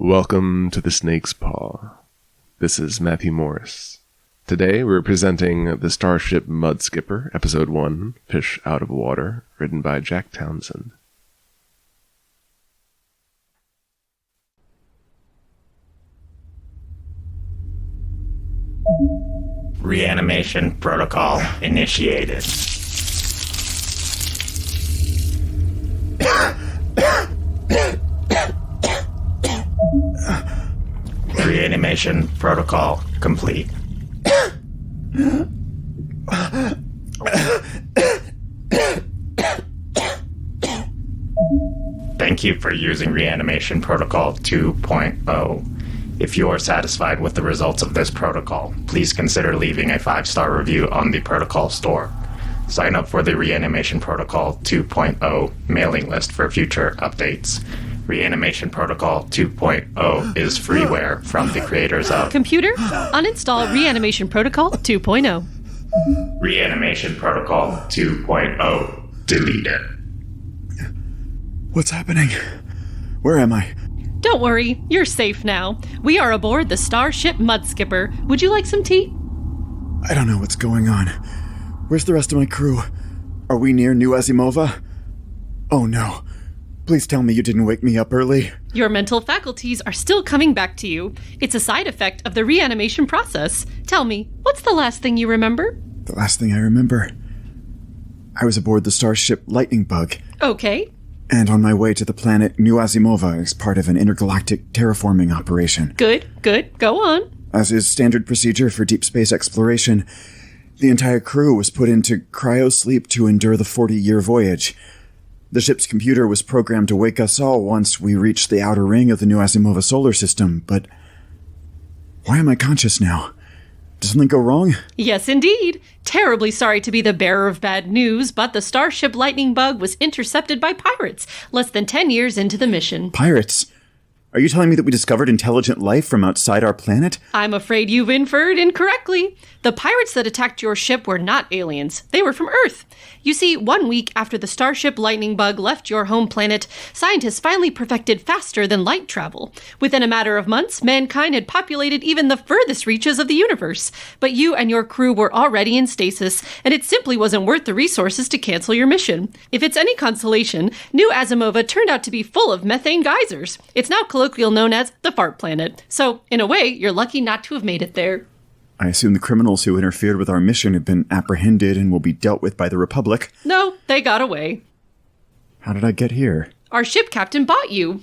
Welcome to the Snake's Paw. This is Matthew Morris. Today we're presenting the Starship Mudskipper, Episode 1, Fish Out of Water, written by Jack Townsend. Reanimation Protocol initiated. Reanimation Protocol complete. Thank you for using Reanimation Protocol 2.0. If you are satisfied with the results of this protocol, please consider leaving a 5-star review on the protocol store. Sign up for the Reanimation Protocol 2.0 mailing list for future updates. Reanimation Protocol 2.0 is freeware from the creators of... Computer, uninstall Reanimation Protocol 2.0. Reanimation Protocol 2.0 deleted. What's happening? Where am I? Don't worry, you're safe now. We are aboard the Starship Mudskipper. Would you like some tea? I don't know what's going on. Where's the rest of my crew? Are we near New Asimova? Oh no. Please tell me you didn't wake me up early. Your mental faculties are still coming back to you. It's a side effect of the reanimation process. Tell me, what's the last thing you remember? The last thing I remember. I was aboard the Starship Lightning Bug. Okay. And on my way to the planet New Asimova as part of an intergalactic terraforming operation. Good. Go on. As is standard procedure for deep space exploration, the entire crew was put into cryosleep to endure the 40-year voyage. The ship's computer was programmed to wake us all once we reached the outer ring of the New Asimova solar system, but why am I conscious now? Did something go wrong? Yes, indeed. Terribly sorry to be the bearer of bad news, but the Starship Lightning Bug was intercepted by pirates less than 10 years into the mission. Pirates? Are you telling me that we discovered intelligent life from outside our planet? I'm afraid you've inferred incorrectly. The pirates that attacked your ship were not aliens. They were from Earth. You see, 1 week after the Starship Lightning Bug left your home planet, scientists finally perfected faster than light travel. Within a matter of months, mankind had populated even the furthest reaches of the universe. But you and your crew were already in stasis, and it simply wasn't worth the resources to cancel your mission. If it's any consolation, New Asimova turned out to be full of methane geysers. It's now colloquially known as the fart planet. So, in a way, you're lucky not to have made it there. I assume the criminals who interfered with our mission have been apprehended and will be dealt with by the Republic. No, they got away. How did I get here? Our ship captain bought you.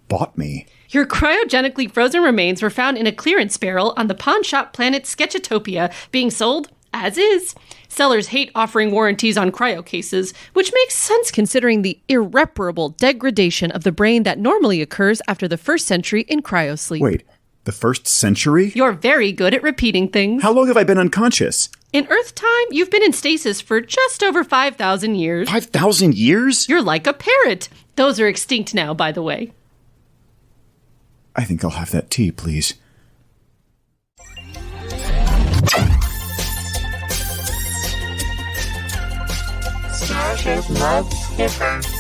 Bought me? Your cryogenically frozen remains were found in a clearance barrel on the pawn shop planet Sketchatopia, being sold as is. Sellers hate offering warranties on cryo cases, which makes sense considering the irreparable degradation of the brain that normally occurs after the first century in cryosleep. Wait, the first century? You're very good at repeating things. How long have I been unconscious? In Earth time, you've been in stasis for just over 5,000 years. 5,000 years? You're like a parrot. Those are extinct now, by the way. I think I'll have that tea, please. Starship Mudskipper.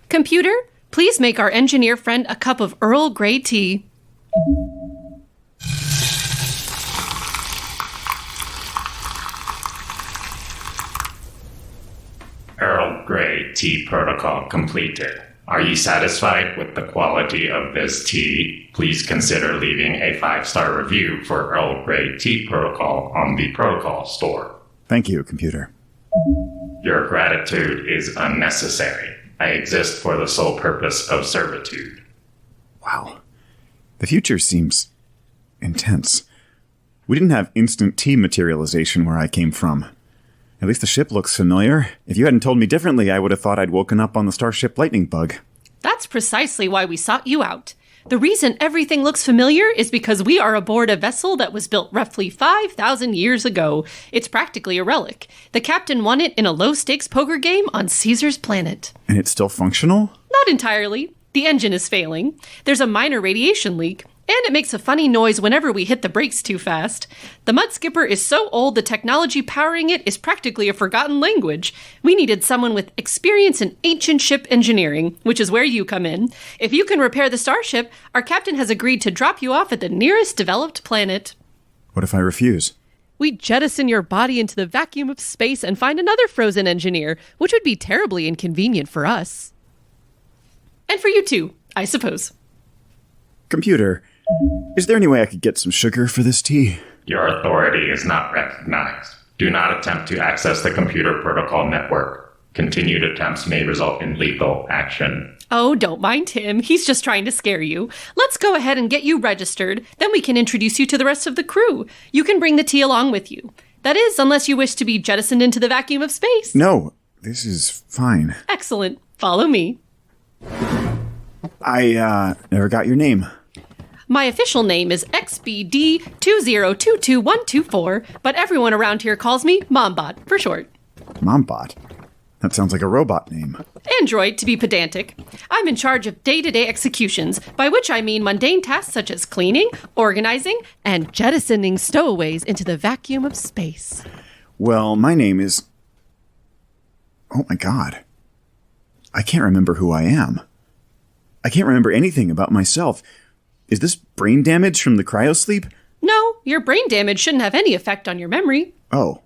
Computer, please make our engineer friend a cup of Earl Grey tea. Earl Grey tea protocol completed. Are you satisfied with the quality of this tea? Please consider leaving a 5-star review for Earl Grey tea protocol on the protocol store. Thank you, computer. Your gratitude is unnecessary. I exist for the sole purpose of servitude. Wow. The future seems intense. We didn't have instant tea materialization where I came from. At least the ship looks familiar. If you hadn't told me differently, I would have thought I'd woken up on the Starship Lightning Bug. That's precisely why we sought you out. The reason everything looks familiar is because we are aboard a vessel that was built roughly 5,000 years ago. It's practically a relic. The captain won it in a low-stakes poker game on Caesar's planet. And it's still functional? Not entirely. The engine is failing. There's a minor radiation leak. And it makes a funny noise whenever we hit the brakes too fast. The Mudskipper is so old the technology powering it is practically a forgotten language. We needed someone with experience in ancient ship engineering, which is where you come in. If you can repair the Starship, our captain has agreed to drop you off at the nearest developed planet. What if I refuse? We jettison your body into the vacuum of space and find another frozen engineer, which would be terribly inconvenient for us. And for you too, I suppose. Computer, is there any way I could get some sugar for this tea? Your authority is not recognized. Do not attempt to access the computer protocol network. Continued attempts may result in legal action. Oh, don't mind him. He's just trying to scare you. Let's go ahead and get you registered. Then we can introduce you to the rest of the crew. You can bring the tea along with you. That is, unless you wish to be jettisoned into the vacuum of space. No, this is fine. Excellent. Follow me. I never got your name. My official name is XBD2022124, but everyone around here calls me Mombot for short. Mombot? That sounds like a robot name. Android, to be pedantic. I'm in charge of day-to-day executions, by which I mean mundane tasks such as cleaning, organizing, and jettisoning stowaways into the vacuum of space. Well, my name is... Oh my god. I can't remember who I am. I can't remember anything about myself. Is this brain damage from the cryosleep? No, your brain damage shouldn't have any effect on your memory. Oh.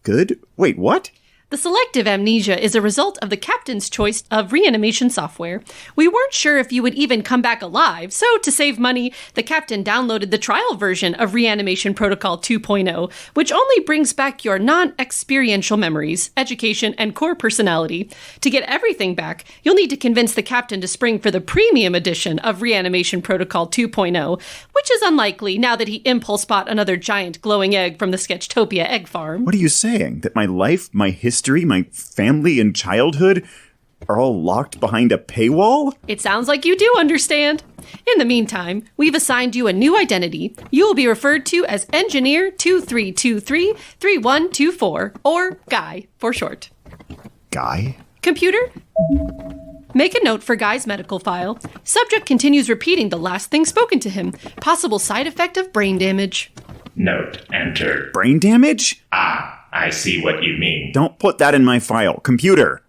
Good? Wait, what? The selective amnesia is a result of the captain's choice of reanimation software. We weren't sure if you would even come back alive, so to save money, the captain downloaded the trial version of Reanimation Protocol 2.0, which only brings back your non-experiential memories, education, and core personality. To get everything back, you'll need to convince the captain to spring for the premium edition of Reanimation Protocol 2.0, which is unlikely now that he impulse bought another giant glowing egg from the Sketchtopia egg farm. What are you saying? That my life, my history, my family, and childhood are all locked behind a paywall? It sounds like you do understand. In the meantime, we've assigned you a new identity. You will be referred to as Engineer 23233124, or Guy for short. Guy? Computer? Make a note for Guy's medical file. Subject continues repeating the last thing spoken to him. Possible side effect of brain damage. Note entered. Brain damage? I see what you mean. Don't put that in my file. Computer!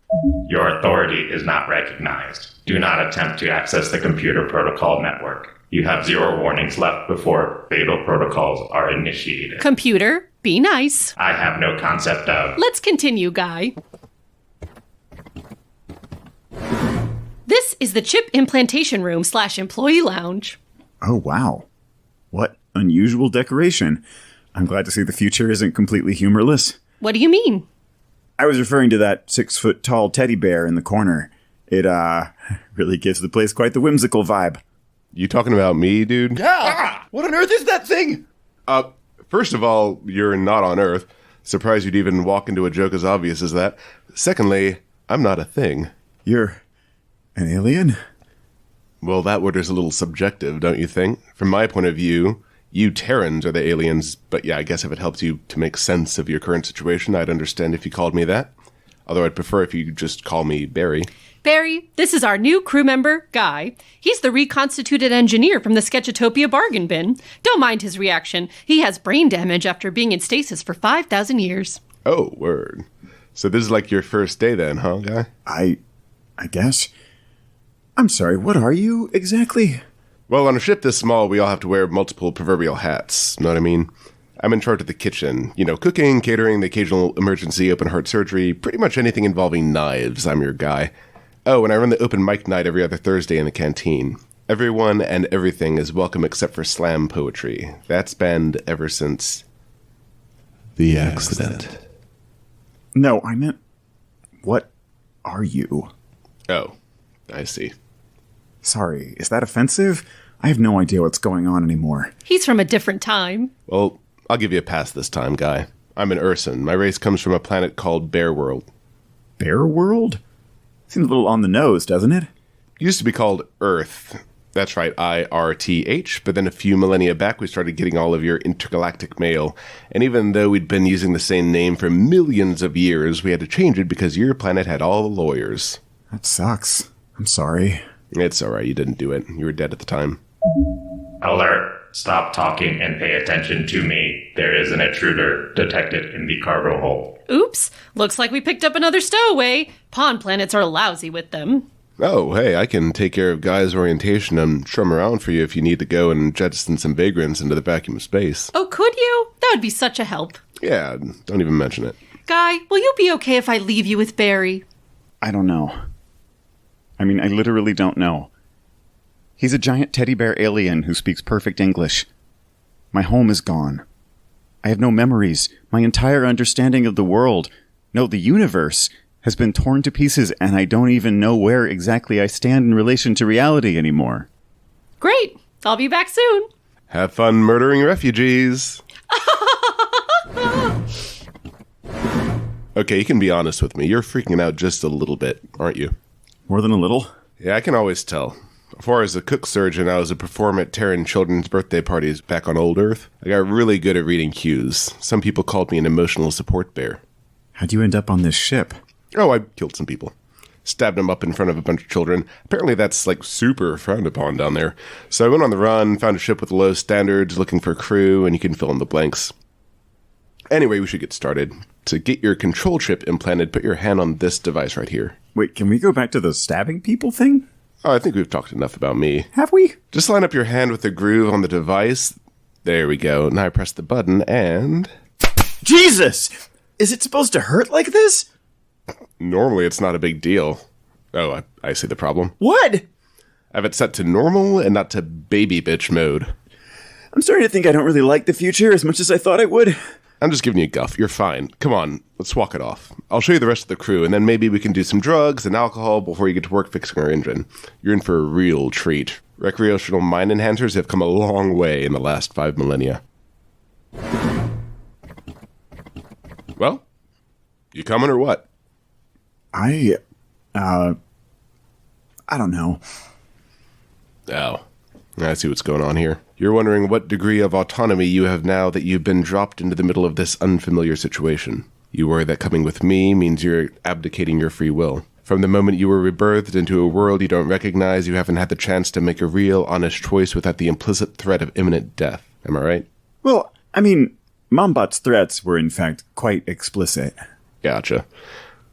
Your authority is not recognized. Do not attempt to access the computer protocol network. You have 0 warnings left before fatal protocols are initiated. Computer, be nice. I have no concept of... Let's continue, Guy. This is the chip implantation room / employee lounge. Oh, wow. What unusual decoration. I'm glad to see the future isn't completely humorless. What do you mean? I was referring to that 6-foot-tall teddy bear in the corner. It, really gives the place quite the whimsical vibe. You talking about me, dude? Yeah! What on earth is that thing? First of all, you're not on Earth. Surprised you'd even walk into a joke as obvious as that. Secondly, I'm not a thing. You're an alien? Well, that word is a little subjective, don't you think? From my point of view, you Terrans are the aliens, but yeah, I guess if it helps you to make sense of your current situation, I'd understand if you called me that. Although I'd prefer if you just call me Barry. Barry, this is our new crew member, Guy. He's the reconstituted engineer from the Sketchtopia bargain bin. Don't mind his reaction. He has brain damage after being in stasis for 5,000 years. Oh, word. So this is like your first day then, huh, Guy? I guess. I'm sorry, what are you exactly? Well, on a ship this small, we all have to wear multiple proverbial hats. Know what I mean? I'm in charge of the kitchen. You know, cooking, catering, the occasional emergency open heart surgery, pretty much anything involving knives. I'm your guy. Oh, and I run the open mic night every other Thursday in the canteen. Everyone and everything is welcome except for slam poetry. That's banned ever since the accident. No, I meant, what are you? Oh, I see. Sorry, is that offensive? I have no idea what's going on anymore. He's from a different time. Well, I'll give you a pass this time, Guy. I'm an Urson. My race comes from a planet called Bear World. Bear World? Seems a little on the nose, doesn't it? Used to be called Earth. That's right, IRTH, but then a few millennia back we started getting all of your intergalactic mail, and even though we'd been using the same name for millions of years, we had to change it because your planet had all the lawyers. That sucks. I'm sorry. It's alright, you didn't do it. You were dead at the time. Alert. Stop talking and pay attention to me. There is an intruder detected in the cargo hold. Oops, looks like we picked up another stowaway. Pawn planets are lousy with them. Oh, hey, I can take care of Guy's orientation and strum around for you if you need to go and jettison some vagrants into the vacuum of space. Oh, could you? That would be such a help. Yeah, don't even mention it. Guy, will you be okay if I leave you with Barry? I don't know. I mean, I literally don't know. He's a giant teddy bear alien who speaks perfect English. My home is gone. I have no memories. My entire understanding of the world, no, the universe, has been torn to pieces, and I don't even know where exactly I stand in relation to reality anymore. Great. I'll be back soon. Have fun murdering refugees. Okay, you can be honest with me. You're freaking out just a little bit, aren't you? More than a little? Yeah, I can always tell. Before I was a cook surgeon, I was a performer at Terran children's birthday parties back on old Earth. I got really good at reading cues. Some people called me an emotional support bear. How'd you end up on this ship? Oh, I killed some people. Stabbed them up in front of a bunch of children. Apparently that's, super frowned upon down there. So I went on the run, found a ship with low standards, looking for a crew, and you can fill in the blanks. Anyway, we should get started. To get your control chip implanted, put your hand on this device right here. Wait, can we go back to the stabbing people thing? Oh, I think we've talked enough about me. Have we? Just line up your hand with the groove on the device. There we go. Now I press the button and... Jesus! Is it supposed to hurt like this? Normally it's not a big deal. Oh, I see the problem. What? I have it set to normal and not to baby bitch mode. I'm starting to think I don't really like the future as much as I thought I would. I'm just giving you a guff. You're fine. Come on, let's walk it off. I'll show you the rest of the crew, and then maybe we can do some drugs and alcohol before you get to work fixing our engine. You're in for a real treat. Recreational mind enhancers have come a long way in the last 5 millennia. Well, you coming or what? I don't know. Oh, I see what's going on here. You're wondering what degree of autonomy you have now that you've been dropped into the middle of this unfamiliar situation. You worry that coming with me means you're abdicating your free will. From the moment you were rebirthed into a world you don't recognize, you haven't had the chance to make a real, honest choice without the implicit threat of imminent death. Am I right? Well, I mean, Mombot's threats were in fact quite explicit. Gotcha.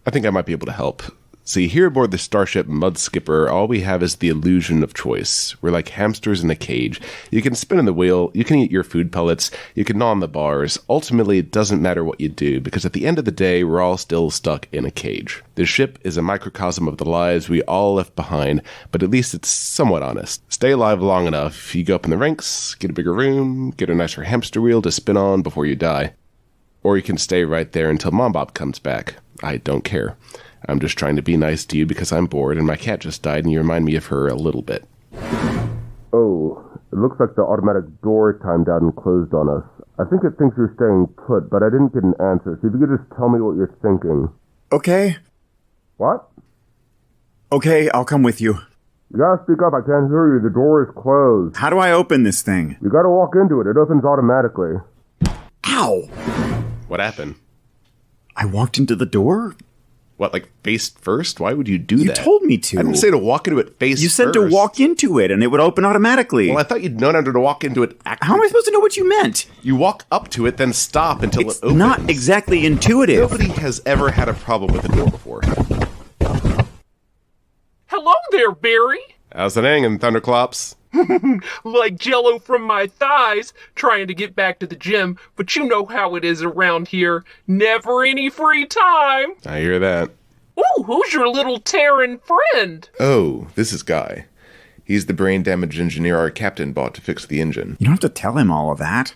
I think I might be able to help. See, here aboard the Starship Mudskipper, all we have is the illusion of choice. We're like hamsters in a cage. You can spin in the wheel, you can eat your food pellets, you can gnaw on the bars. Ultimately, it doesn't matter what you do, because at the end of the day, we're all still stuck in a cage. The ship is a microcosm of the lives we all left behind, but at least it's somewhat honest. Stay alive long enough, you go up in the ranks, get a bigger room, get a nicer hamster wheel to spin on before you die. Or you can stay right there until Mombop comes back. I don't care. I'm just trying to be nice to you because I'm bored and my cat just died and you remind me of her a little bit. Oh, it looks like the automatic door timed out and closed on us. I think it thinks you're staying put, but I didn't get an answer, so if you could just tell me what you're thinking. Okay. What? Okay, I'll come with you. You gotta speak up, I can't hear you, the door is closed. How do I open this thing? You gotta walk into it, it opens automatically. Ow! What happened? I walked into the door? What, like face first? Why would you do You that? told me to. I didn't say to walk into it face first. You said to walk into it and it would open automatically. Well, I thought you'd known how to walk into it actively. How am I supposed to know what you meant? You walk up to it, then stop until It's it opens. not exactly intuitive. Nobody has ever had a problem with the door before. Hello there, Barry. How's it hanging, Thunderclops? Like jello from my thighs, trying to get back to the gym, but you know how it is around here. Never any free time. I hear that. Ooh, who's your little Terran friend? Oh, this is Guy. He's the brain damage engineer our captain bought to fix the engine. You don't have to tell him all of that.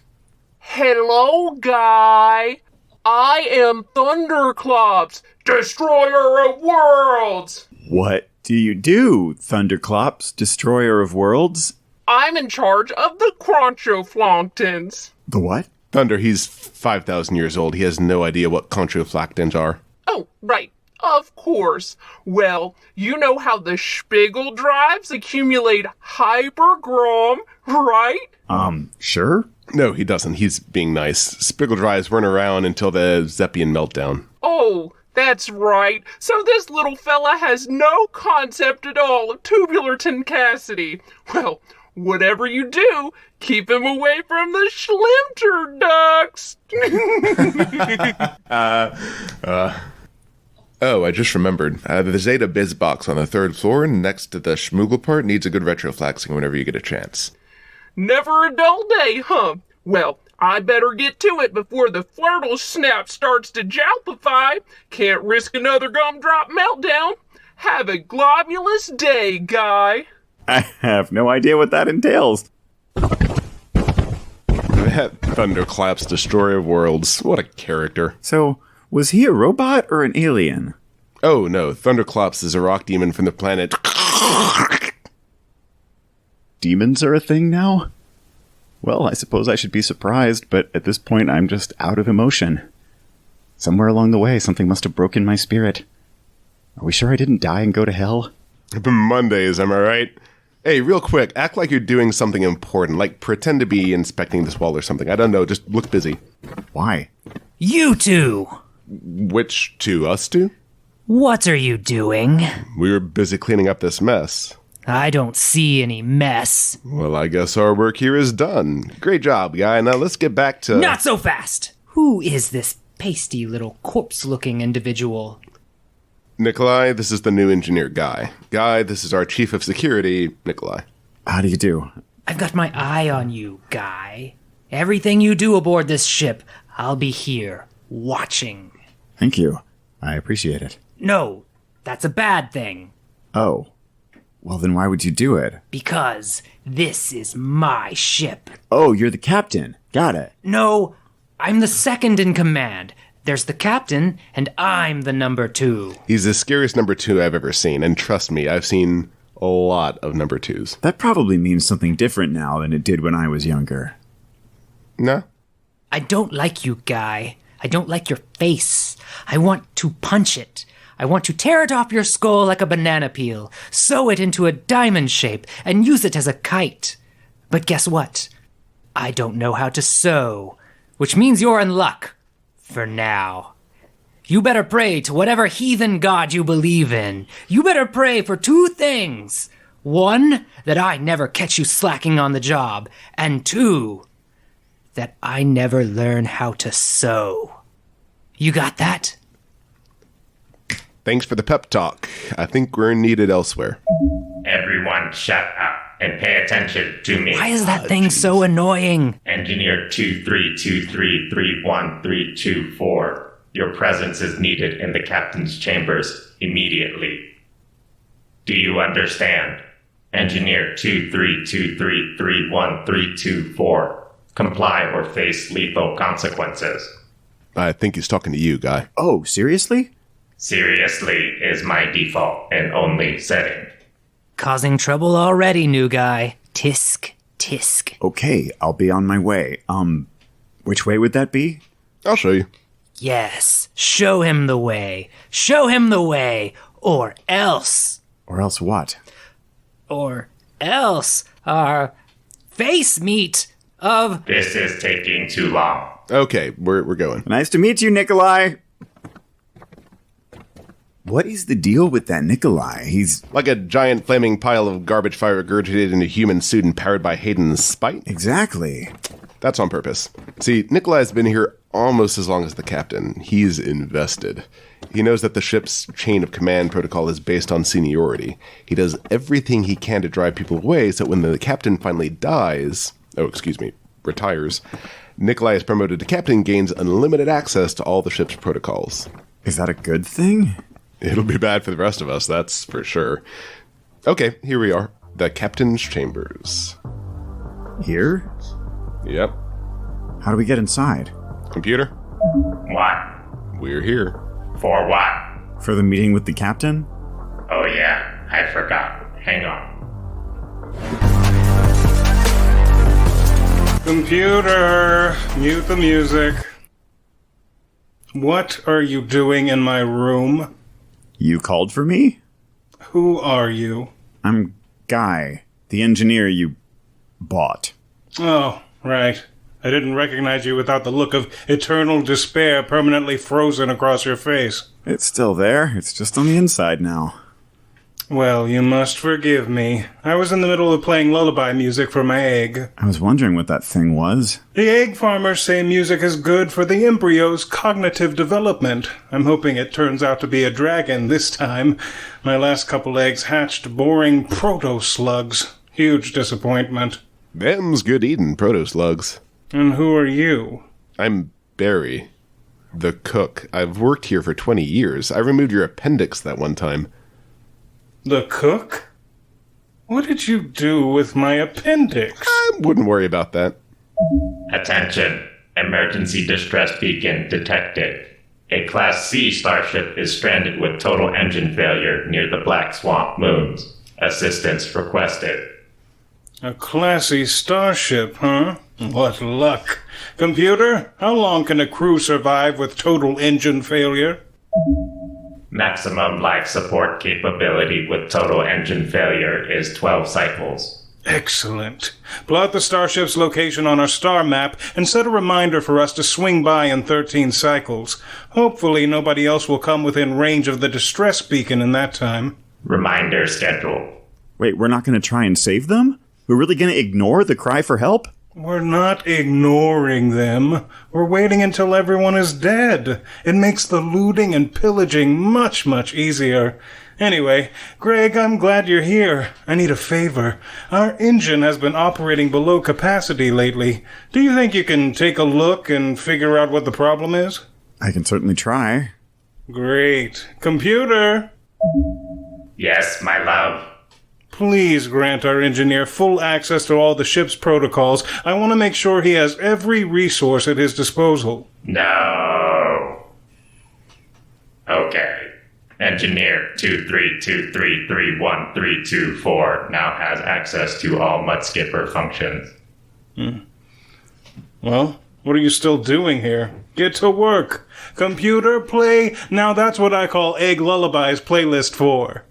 Hello, Guy. I am Thunderclops, destroyer of worlds. What do you do, Thunderclops, destroyer of worlds? I'm in charge of the Chronchoflonktons. The what? Thunder, he's 5,000 years old. He has no idea what contraflactans are. Oh, right. Of course. Well, you know how the Spiegel drives accumulate hypergrom, right? Sure? No, he doesn't. He's being nice. Spiggle drives weren't around until the Zeppian meltdown. Oh, that's right. So this little fella has no concept at all of tubular tencacity. Well, whatever you do, keep him away from the Schlimter ducks. Oh, I just remembered. The Zeta Biz box on the 3rd floor next to the Schmoogle part needs a good retroflaxing whenever you get a chance. Never a dull day, huh? Well, I better get to it before the flirtle snap starts to jalpify. Can't risk another gumdrop meltdown. Have a globulous day, guy. I have no idea what that entails. That Thunderclops, destroyer of worlds. What a character. So, was he a robot or an alien? Oh no, Thunderclops is a rock demon from the planet. Demons are a thing now? Well, I suppose I should be surprised, but at this point I'm just out of emotion. Somewhere along the way, something must have broken my spirit. Are we sure I didn't die and go to hell? Mondays, am I right? Hey, real quick, act like you're doing something important, like pretend to be inspecting this wall or something. I don't know, just look busy. Why? You two! Which two? Us two? What are you doing? We were busy cleaning up this mess. I don't see any mess. Well, I guess our work here is done. Great job, guy. Now let's get back to... Not so fast! Who is this pasty little corpse-looking individual? Nikolai, this is the new engineer, Guy. Guy, this is our chief of security, Nikolai. How do you do? I've got my eye on you, Guy. Everything you do aboard this ship, I'll be here, watching. Thank you. I appreciate it. No, that's a bad thing. Oh. Well, then why would you do it? Because this is my ship. Oh, you're the captain. Got it. No, I'm the second in command. There's the captain, and I'm the number 2. He's the scariest number 2 I've ever seen, and trust me, I've seen a lot of number 2s. That probably means something different now than it did when I was younger. No? I don't like you, Guy. I don't like your face. I want to punch it. I want to tear it off your skull like a banana peel, sew it into a diamond shape, and use it as a kite. But guess what? I don't know how to sew, which means you're in luck. For now. You better pray to whatever heathen god you believe in. You better pray for 2 things. 1, that I never catch you slacking on the job. And 2, that I never learn how to sew. You got that? Thanks for the pep talk. I think we're needed elsewhere. Everyone shut up and pay attention to me. Why is that thing so annoying? Engineer 2323313224. Your presence is needed in the captain's chambers immediately. Do you understand? Engineer 2323313224. Comply or face lethal consequences. I think he's talking to you, Guy. Oh, seriously? Seriously is my default and only setting. Causing trouble already, new guy. Tisk, tisk. Okay, I'll be on my way. Which way would that be? I'll show you. Yes, show him the way. Show him the way, or else. Or else what? Or else our face meet of... This is taking too long. Okay, we're going. Nice to meet you, Nikolai. What is the deal with that Nikolai? He's... Like a giant flaming pile of garbage fire regurgitated in a human suit and powered by Hayden's spite? Exactly. That's on purpose. See, Nikolai's been here almost as long as the captain. He's invested. He knows that the ship's chain of command protocol is based on seniority. He does everything he can to drive people away so when the captain finally retires, Nikolai is promoted to captain and gains unlimited access to all the ship's protocols. Is that a good thing? It'll be bad for the rest of us, that's for sure. Okay, here we are. The captain's chambers. Here? Yep. How do we get inside? Computer? What? We're here. For what? For the meeting with the captain? Oh yeah, I forgot. Hang on. Computer, mute the music. What are you doing in my room? You called for me? Who are you? I'm Guy, the engineer you bought. Oh, right. I didn't recognize you without the look of eternal despair permanently frozen across your face. It's still there. It's just on the inside now. Well, you must forgive me. I was in the middle of playing lullaby music for my egg. I was wondering what that thing was. The egg farmers say music is good for the embryo's cognitive development. I'm hoping it turns out to be a dragon this time. My last couple eggs hatched boring proto-slugs. Huge disappointment. Them's good eatin', proto-slugs. And who are you? I'm Barry, the cook. I've worked here for 20 years. I removed your appendix that one time. The cook? What did you do with my appendix? I wouldn't worry about that. Attention. Emergency distress beacon detected. A Class C starship is stranded with total engine failure near the Black Swamp Moons. Assistance requested. A classy starship, huh? What luck. Computer, how long can a crew survive with total engine failure? Maximum life support capability with total engine failure is 12 cycles. Excellent. Plot the starship's location on our star map and set a reminder for us to swing by in 13 cycles. Hopefully nobody else will come within range of the distress beacon in that time. Reminder schedule. Wait, we're not going to try and save them? We're really going to ignore the cry for help? We're not ignoring them. We're waiting until everyone is dead. It makes the looting and pillaging much, much easier. Anyway, Greg, I'm glad you're here. I need a favor. Our engine has been operating below capacity lately. Do you think you can take a look and figure out what the problem is? I can certainly try. Great. Computer! Yes, my love. Please grant our engineer full access to all the ship's protocols. I want to make sure he has every resource at his disposal. No. Okay. Engineer 232331324 now has access to all Mudskipper functions. Well, what are you still doing here? Get to work. Computer, play. Now that's what I call Egg Lullabies playlist 4.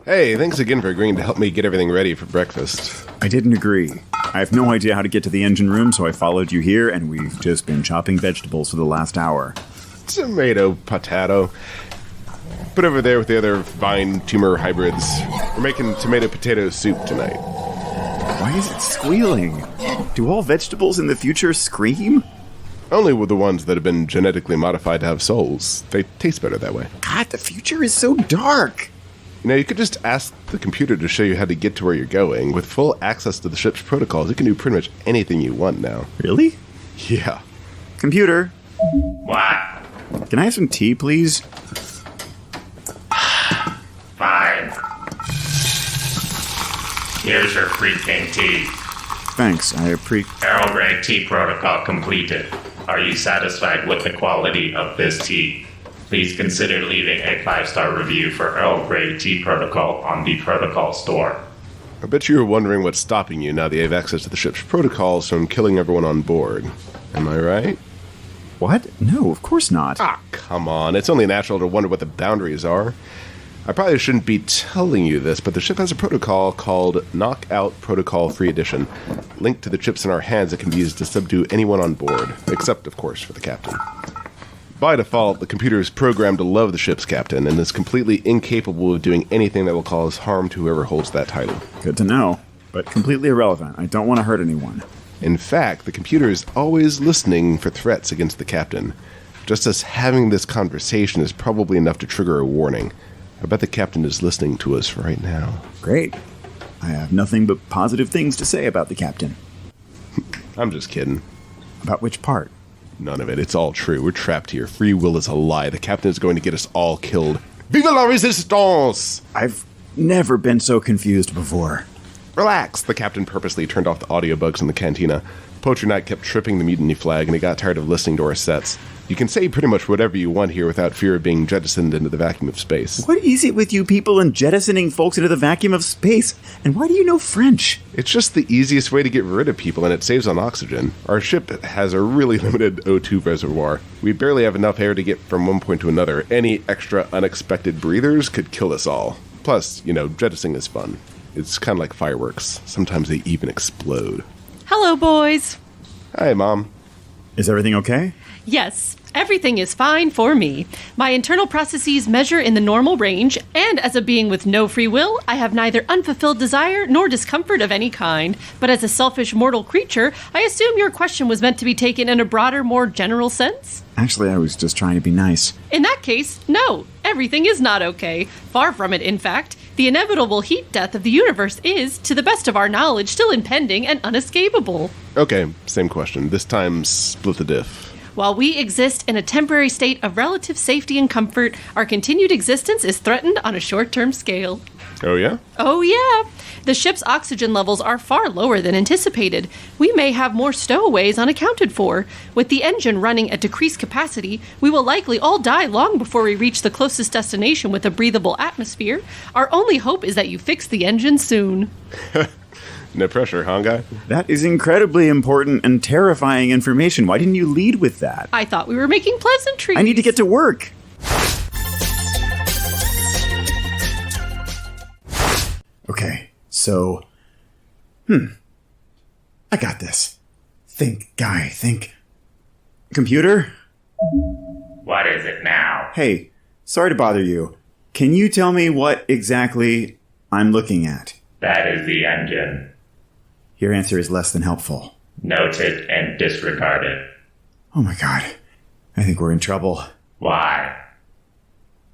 Hey, thanks again for agreeing to help me get everything ready for breakfast. I didn't agree. I have no idea how to get to the engine room, so I followed you here, and we've just been chopping vegetables for the last hour. Tomato, potato. Put over there with the other vine tumor hybrids. We're making tomato potato soup tonight. Why is it squealing? Do all vegetables in the future scream? Only with the ones that have been genetically modified to have souls. They taste better that way. God, the future is so dark. You know, you could just ask the computer to show you how to get to where you're going. With full access to the ship's protocols, you can do pretty much anything you want now. Really? Yeah. Computer. What? Can I have some tea, please? Fine. Here's your free pink tea. Thanks, Earl Grey tea protocol completed. Are you satisfied with the quality of this tea? Please consider leaving a 5-star review for Earl Grey tea protocol on the protocol store. I bet you were wondering what's stopping you now that you have access to the ship's protocols from killing everyone on board. Am I right? What? No, of course not. Ah, come on. It's only natural to wonder what the boundaries are. I probably shouldn't be telling you this, but the ship has a protocol called Knockout Protocol Free Edition, linked to the chips in our hands that can be used to subdue anyone on board, except, of course, for the captain. By default, the computer is programmed to love the ship's captain and is completely incapable of doing anything that will cause harm to whoever holds that title. Good to know, but completely irrelevant. I don't want to hurt anyone. In fact, the computer is always listening for threats against the captain. Just us having this conversation is probably enough to trigger a warning. I bet the captain is listening to us right now. Great. I have nothing but positive things to say about the captain. I'm just kidding. About which part? None of it. It's all true. We're trapped here. Free will is a lie. The captain is going to get us all killed. Vive la resistance! I've never been so confused before. Relax! The captain purposely turned off the audiobugs in the cantina. Poacher Knight kept tripping the mutiny flag, and he got tired of listening to our sets. You can say pretty much whatever you want here without fear of being jettisoned into the vacuum of space. What is it with you people and jettisoning folks into the vacuum of space? And why do you know French? It's just the easiest way to get rid of people, and it saves on oxygen. Our ship has a really limited O2 reservoir. We barely have enough air to get from one point to another. Any extra unexpected breathers could kill us all. Plus, jettisoning is fun. It's kind of like fireworks. Sometimes they even explode. Hello, boys. Hi, Mom. Is everything okay? Yes, everything is fine for me. My internal processes measure in the normal range, and as a being with no free will, I have neither unfulfilled desire nor discomfort of any kind. But as a selfish mortal creature, I assume your question was meant to be taken in a broader, more general sense? Actually, I was just trying to be nice. In that case, no, everything is not okay. Far from it, in fact. The inevitable heat death of the universe is, to the best of our knowledge, still impending and unescapable. Okay, same question. This time, split the diff. While we exist in a temporary state of relative safety and comfort, our continued existence is threatened on a short-term scale. Oh, yeah? Oh, yeah. The ship's oxygen levels are far lower than anticipated. We may have more stowaways unaccounted for. With the engine running at decreased capacity, we will likely all die long before we reach the closest destination with a breathable atmosphere. Our only hope is that you fix the engine soon. No pressure, huh, guy? That is incredibly important and terrifying information. Why didn't you lead with that? I thought we were making pleasantries. I need to get to work. Okay, so... I got this. Think, guy, think. Computer? What is it now? Hey, sorry to bother you. Can you tell me what exactly I'm looking at? That is the engine. Your answer is less than helpful. Noted and disregarded. Oh my god. I think we're in trouble. Why?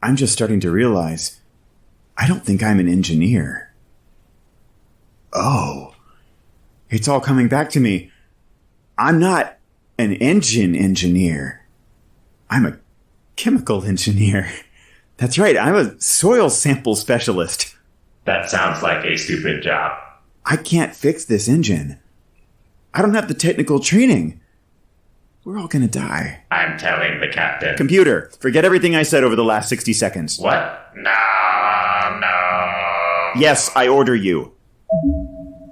I'm just starting to realize I don't think I'm an engineer. Oh. It's all coming back to me. I'm not an engine engineer. I'm a chemical engineer. That's right, I'm a soil sample specialist. That sounds like a stupid job. I can't fix this engine. I don't have the technical training. We're all gonna die. I'm telling the captain. Computer, forget everything I said over the last 60 seconds. What? No. Yes, I order you.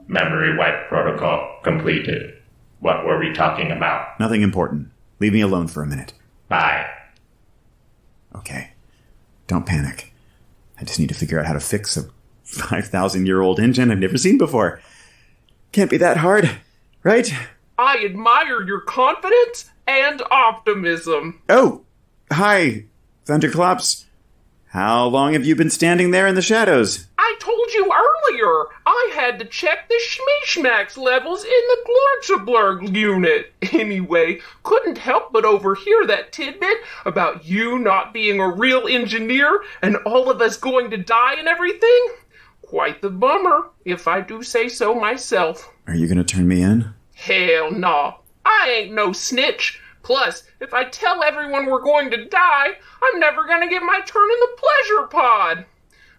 Memory wipe protocol completed. What were we talking about? Nothing important. Leave me alone for a minute. Bye. Okay. Don't panic. I just need to figure out how to fix a 5,000-year-old engine I've never seen before. Can't be that hard, right? I admire your confidence and optimism. Oh, hi, Thunderclops. How long have you been standing there in the shadows? I told you earlier, I had to check the Schmeeshmax levels in the Glorzablurg unit. Anyway, couldn't help but overhear that tidbit about you not being a real engineer and all of us going to die and everything. Quite the bummer, if I do say so myself. Are you gonna turn me in? Hell no. I ain't no snitch. Plus, if I tell everyone we're going to die, I'm never gonna get my turn in the pleasure pod.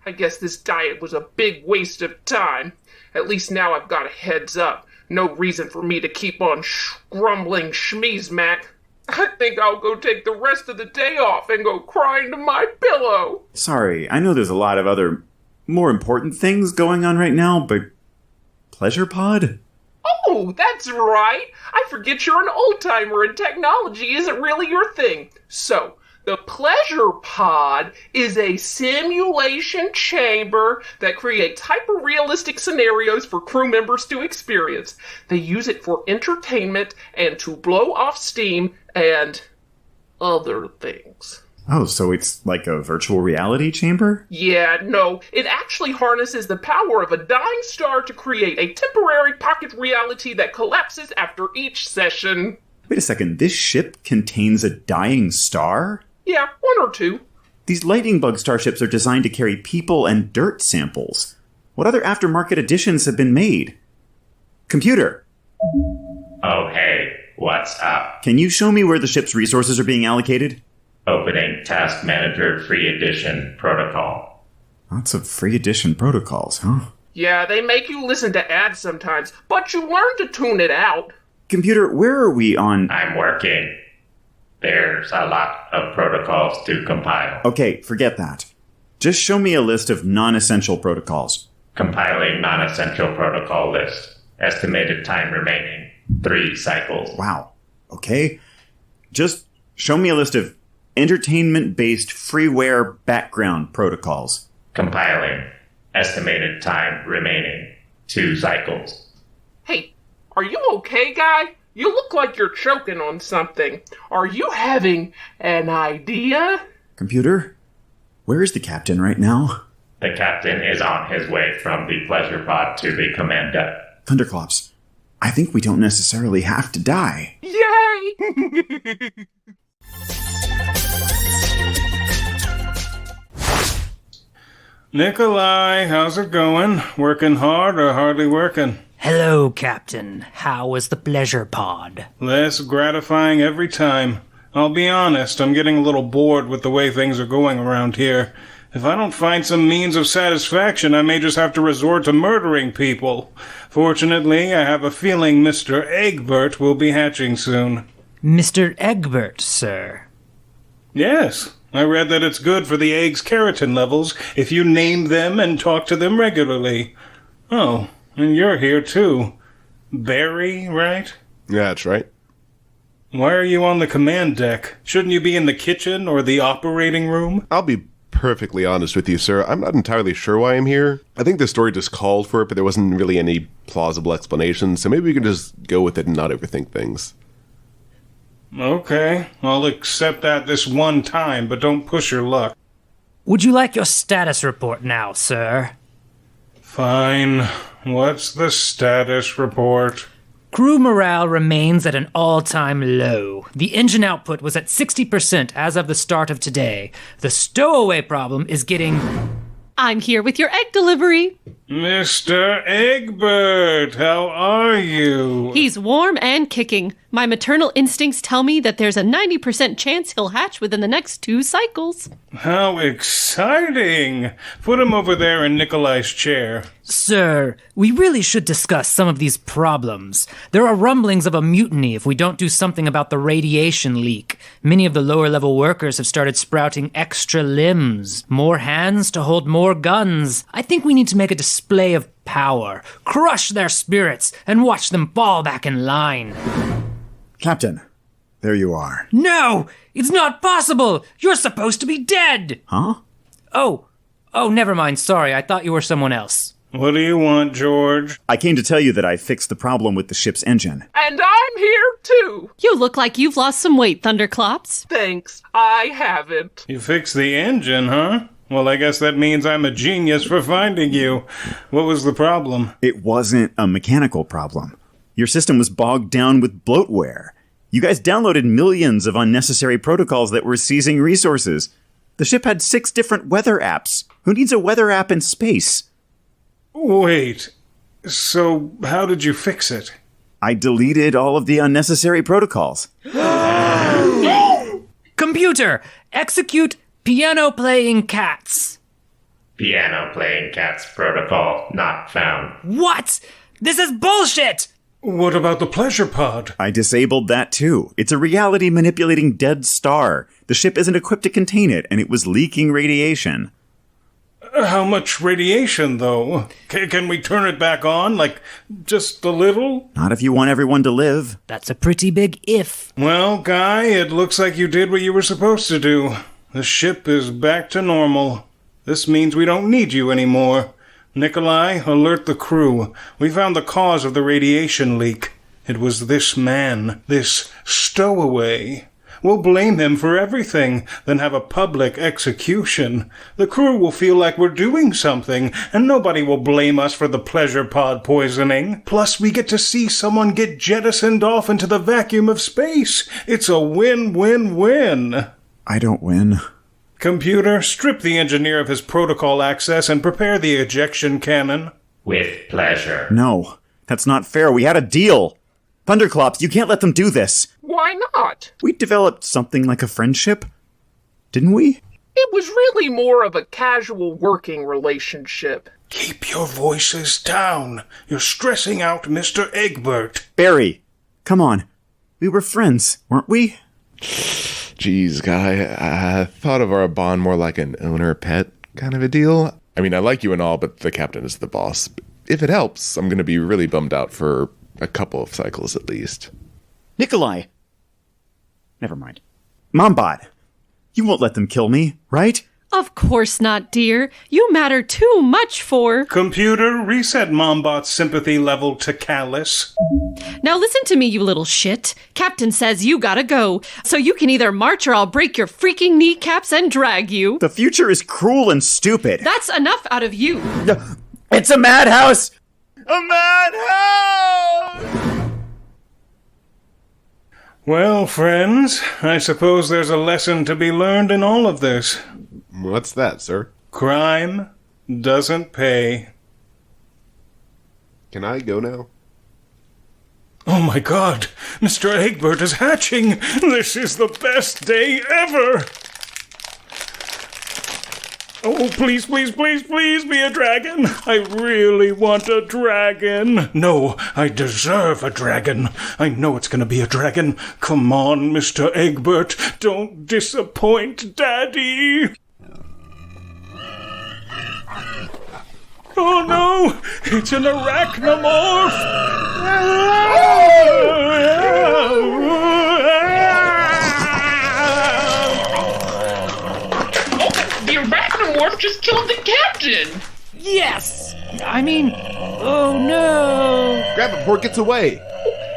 I guess this diet was a big waste of time. At least now I've got a heads up. No reason for me to keep on grumbling schmeezmack. I think I'll go take the rest of the day off and go cry into my pillow. Sorry, I know there's a lot of other more important things going on right now, but pleasure pod? Oh, that's right. I forget you're an old-timer and technology isn't really your thing. So, the pleasure pod is a simulation chamber that creates hyper-realistic scenarios for crew members to experience. They use it for entertainment and to blow off steam and other things. Oh, so it's like a virtual reality chamber? Yeah, no. It actually harnesses the power of a dying star to create a temporary pocket reality that collapses after each session. Wait a second, this ship contains a dying star? Yeah, one or two. These lightning bug starships are designed to carry people and dirt samples. What other aftermarket additions have been made? Computer! Oh, hey, what's up? Can you show me where the ship's resources are being allocated? Opening Task Manager Free Edition Protocol. Lots of free edition protocols, huh? Yeah, they make you listen to ads sometimes, but you learn to tune it out. Computer, where are we on... I'm working. There's a lot of protocols to compile. Okay, forget that. Just show me a list of non-essential protocols. Compiling non-essential protocol list. Estimated time remaining, 3 cycles. Wow. Okay. Just show me a list of entertainment-based freeware background protocols. Compiling. Estimated time remaining, 2 cycles. Hey, are you okay, guy? You look like you're choking on something. Are you having an idea? Computer, where is the captain right now? The captain is on his way from the pleasure pod to the command deck. Thunderclops, I think we don't necessarily have to die. Yay! Nikolai, how's it going? Working hard or hardly working? Hello, Captain. How was the pleasure pod? Less gratifying every time. I'll be honest, I'm getting a little bored with the way things are going around here. If I don't find some means of satisfaction, I may just have to resort to murdering people. Fortunately, I have a feeling Mr. Egbert will be hatching soon. Mr. Egbert, sir. Yes, I read that it's good for the egg's keratin levels if you name them and talk to them regularly. Oh, and you're here too. Barry, right? Yeah, that's right. Why are you on the command deck? Shouldn't you be in the kitchen or the operating room? I'll be perfectly honest with you, sir. I'm not entirely sure why I'm here. I think the story just called for it, but there wasn't really any plausible explanation, so maybe we can just go with it and not overthink things. Okay, I'll accept that this one time, but don't push your luck. Would you like your status report now, sir? Fine. What's the status report? Crew morale remains at an all-time low. The engine output was at 60% as of the start of today. The stowaway problem is getting... I'm here with your egg delivery. Mr. Egbert, how are you? He's warm and kicking. My maternal instincts tell me that there's a 90% chance he'll hatch within the next 2 cycles. How exciting! Put him over there in Nikolai's chair. Sir, we really should discuss some of these problems. There are rumblings of a mutiny if we don't do something about the radiation leak. Many of the lower-level workers have started sprouting extra limbs, more hands to hold more guns. I think we need to make a display of power, crush their spirits, and watch them fall back in line. Captain, there you are. No! It's not possible! You're supposed to be dead! Huh? Oh, never mind. Sorry, I thought you were someone else. What do you want, George? I came to tell you that I fixed the problem with the ship's engine. And I'm here too. You look like you've lost some weight, Thunderclops. Thanks, I haven't. You fixed the engine, huh? Well, I guess that means I'm a genius for finding you. What was the problem? It wasn't a mechanical problem. Your system was bogged down with bloatware. You guys downloaded millions of unnecessary protocols that were seizing resources. The ship had 6 different weather apps. Who needs a weather app in space? Wait, so how did you fix it? I deleted all of the unnecessary protocols. Computer, execute piano-playing cats. Piano-playing cats protocol not found. What? This is bullshit! What about the pleasure pod? I disabled that too. It's a reality-manipulating dead star. The ship isn't equipped to contain it, and it was leaking radiation. How much radiation, though? Can we turn it back on? Like, just a little? Not if you want everyone to live. That's a pretty big if. Well, Guy, it looks like you did what you were supposed to do. The ship is back to normal. This means we don't need you anymore. Nikolai, alert the crew. We found the cause of the radiation leak. It was this man, this stowaway. We'll blame him for everything, then have a public execution. The crew will feel like we're doing something, and nobody will blame us for the pleasure pod poisoning. Plus, we get to see someone get jettisoned off into the vacuum of space. It's a win-win-win. I don't win. Computer, strip the engineer of his protocol access and prepare the ejection cannon. With pleasure. No, that's not fair. We had a deal. Thunderclops, you can't let them do this. Why not? We developed something like a friendship, didn't we? It was really more of a casual working relationship. Keep your voices down. You're stressing out Mr. Egbert. Barry, come on. We were friends, weren't we? Jeez, guy, I thought of our bond more like an owner-pet kind of a deal. I mean, I like you and all, but the captain is the boss. If it helps, I'm going to be really bummed out for a couple of cycles at least. Nikolai. Never mind. Mombot. You won't let them kill me, right? Of course not, dear. You matter too much for... Computer, reset Mombot's sympathy level to callous. Now listen to me, you little shit. Captain says you gotta go. So you can either march or I'll break your freaking kneecaps and drag you. The future is cruel and stupid. That's enough out of you. It's a madhouse! A madhouse! Well, friends, I suppose there's a lesson to be learned in all of this. What's that, sir? Crime doesn't pay. Can I go now? Oh my god, Mr. Egbert is hatching! This is the best day ever! Oh, please, please, please, please be a dragon! I really want a dragon! No, I deserve a dragon! I know it's gonna be a dragon! Come on, Mr. Egbert, don't disappoint Daddy! Oh no! It's an Arachnomorph! The Arachnomorph just killed the captain! Yes! Oh no! Grab it before it gets away!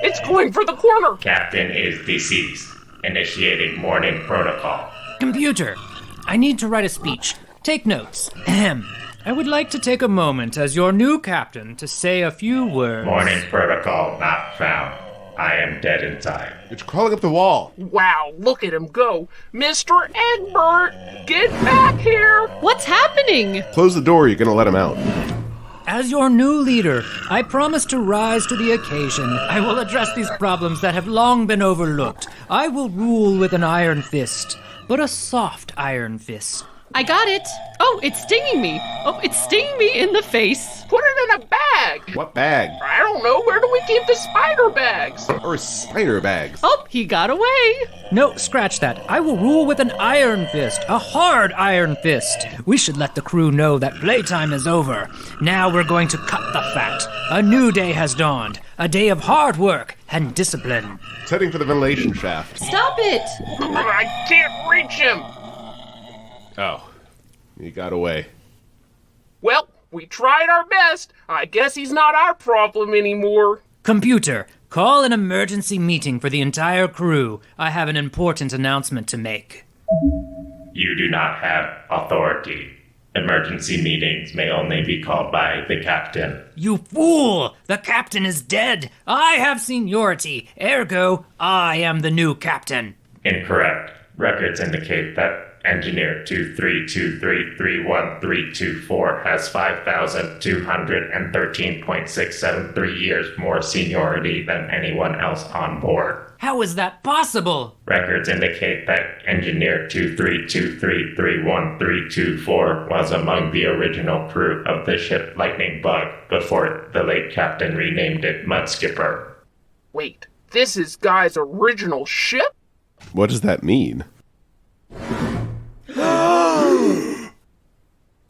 It's going for the corner! Captain is deceased. Initiating morning protocol. Computer, I need to write a speech. Take notes. Ahem. I would like to take a moment as your new captain to say a few words. Morning protocol not found. I am dead inside. It's crawling up the wall. Wow, look at him go! Mr. Egbert, get back here! What's happening? Close the door, you're gonna let him out. As your new leader, I promise to rise to the occasion. I will address these problems that have long been overlooked. I will rule with an iron fist, but a soft iron fist. I got it. Oh, it's stinging me. Oh, it's stinging me in the face. Put it in a bag! What bag? I don't know, where do we keep the spider bags? Or spider bags? Oh, he got away. No, scratch that. I will rule with an iron fist, a hard iron fist. We should let the crew know that playtime is over. Now we're going to cut the fat. A new day has dawned. A day of hard work and discipline. It's heading for the ventilation shaft. Stop it. I can't reach him! Oh, he got away. Well, we tried our best. I guess he's not our problem anymore. Computer, call an emergency meeting for the entire crew. I have an important announcement to make. You do not have authority. Emergency meetings may only be called by the captain. You fool! The captain is dead! I have seniority, ergo, I am the new captain. Incorrect. Records indicate that Engineer 232331324 has 5,213.673 years more seniority than anyone else on board. How is that possible? Records indicate that Engineer 232331324 was among the original crew of the ship Lightning Bug before the late captain renamed it Mudskipper. Wait, this is Guy's original ship? What does that mean?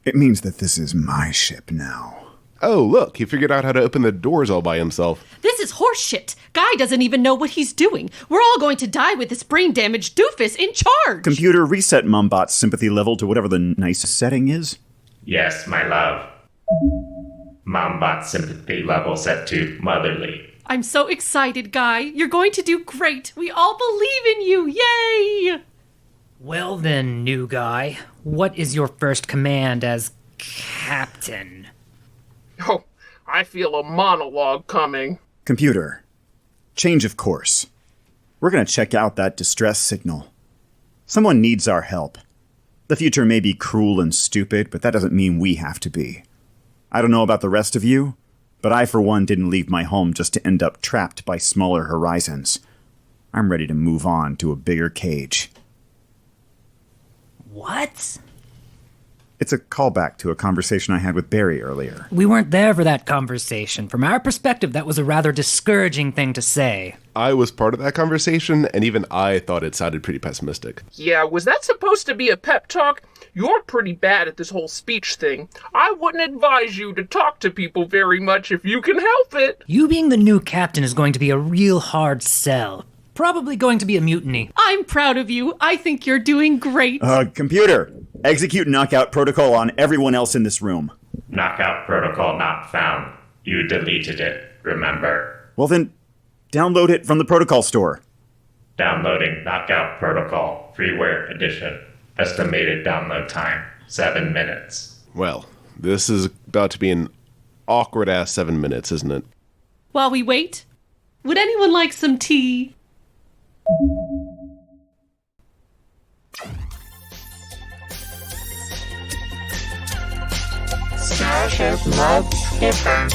It means that this is my ship now. Oh, look, he figured out how to open the doors all by himself. This is horseshit. Guy doesn't even know what he's doing. We're all going to die with this brain-damaged doofus in charge. Computer, reset Mumbot's sympathy level to whatever the nicest setting is. Yes, my love. Mombot sympathy level set to motherly. I'm so excited, Guy. You're going to do great. We all believe in you. Yay! Well then, new guy, what is your first command as captain? Oh, I feel a monologue coming. Computer, change of course. We're gonna check out that distress signal. Someone needs our help. The future may be cruel and stupid, but that doesn't mean we have to be. I don't know about the rest of you, but I for one didn't leave my home just to end up trapped by smaller horizons. I'm ready to move on to a bigger cage. What? It's a callback to a conversation I had with Barry earlier. We weren't there for that conversation. From our perspective, that was a rather discouraging thing to say. I was part of that conversation, and even I thought it sounded pretty pessimistic. Yeah, was that supposed to be a pep talk? You're pretty bad at this whole speech thing. I wouldn't advise you to talk to people very much if you can help it. You being the new captain is going to be a real hard sell. Probably going to be a mutiny. I'm proud of you. I think you're doing great. Computer, execute knockout protocol on everyone else in this room. Knockout protocol not found. You deleted it, remember? Well then, download it from the protocol store. Downloading Knockout Protocol, freeware edition. Estimated download time, 7 minutes. Well, this is about to be an awkward-ass 7 minutes, isn't it? While we wait, would anyone like some tea? Starship Mudskipper.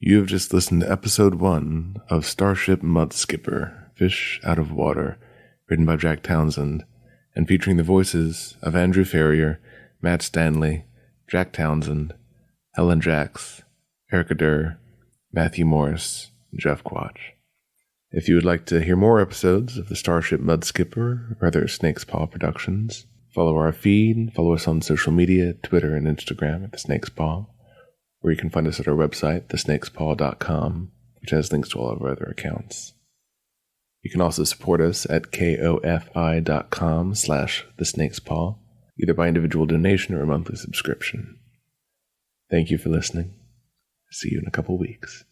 You have just listened to episode 1 of Starship Mudskipper, Fish Out of Water, written by Jack Townsend, and featuring the voices of Andrew Farrier, Matt Standley, Jack Townsend, Helen Jaksch, Erica Durr, Matthew Morris, and Jeff Quach. If you would like to hear more episodes of the Starship Mudskipper or other Snake's Paw productions, follow our feed, follow us on social media, Twitter and Instagram at The Snake's Paw, or you can find us at our website, thesnakespaw.com, which has links to all of our other accounts. You can also support us at kofi.com/thesnakespaw, either by individual donation or a monthly subscription. Thank you for listening. See you in a couple weeks.